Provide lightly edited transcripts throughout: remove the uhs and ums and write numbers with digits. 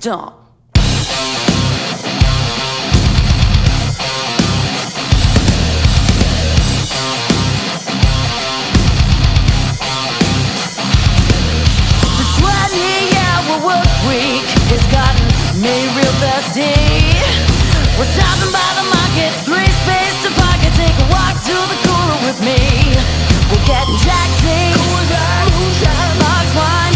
Stomp. The 20-hour work week has gotten me real thirsty. We're stopping by the market, 3 space to pocket. Take a walk to the cooler with me. We're getting jacked in, box wine,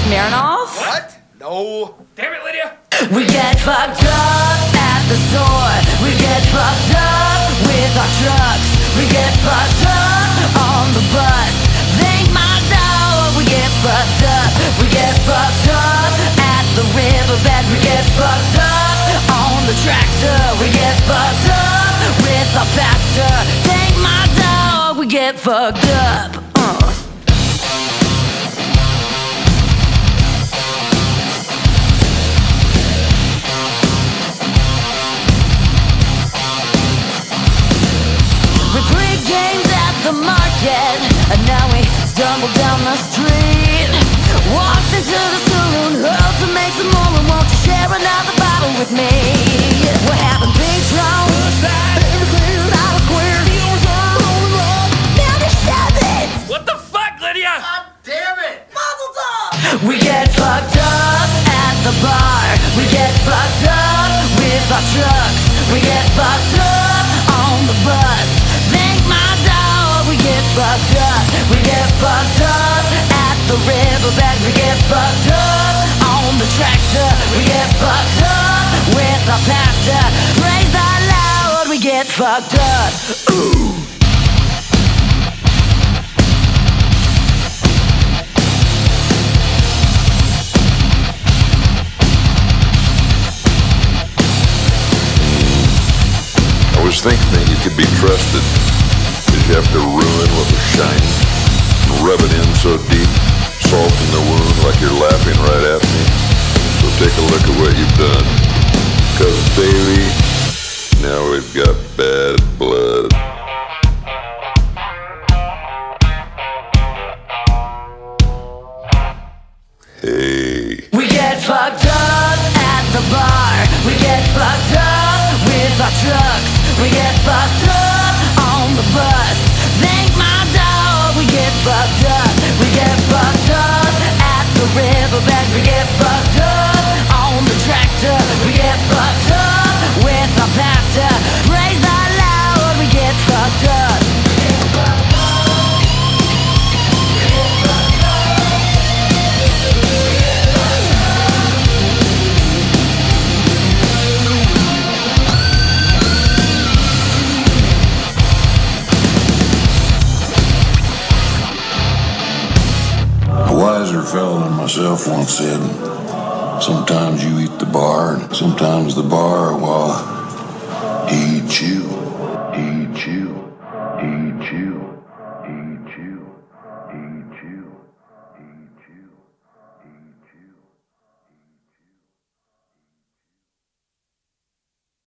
Smirnoff. What? No. Damn it, Lydia. We get fucked up at the store. We get fucked up with our trucks. We get fucked up on the bus. Thank my dog. We get fucked up. We get fucked up at the riverbed. We get fucked up on the tractor. We get fucked up with our pastor. Thank my dog. We get fucked up. We played games at the market, and now we stumble down the street. Walked into the saloon, hurled to make some more, and won't you share another bottle with me? We're having Patron, solid square, never shove it. What the fuck, Lydia? God damn it! Mazel tov. We get fucked up at the bar. We get fucked up with our trucks. We get fucked up on the bus. Thank my dog. We get fucked up. We get fucked up at the riverbed. We get fucked up on the tractor. We get fucked up with our pastor. Praise the Lord. We get fucked up. Ooh. I was thinking that you could be trusted, cause you have to ruin what was shiny and rub it in so deep, salt in the wound like you're laughing right at me. So take a look at what you've done, cause baby, now we've got bad blood. Hey. We get fucked up at the bar. We get fucked up with our trucks. We get fucked up on the bus. Thank my dog. We get fucked up. We get fucked up at the riverbed. We get fucked up on the tractor. We get fucked up with our pastor. Praise the Lord. We get fucked up. A wiser fellow than myself once said, sometimes you eat the bar, and sometimes the bar, well, he eats you.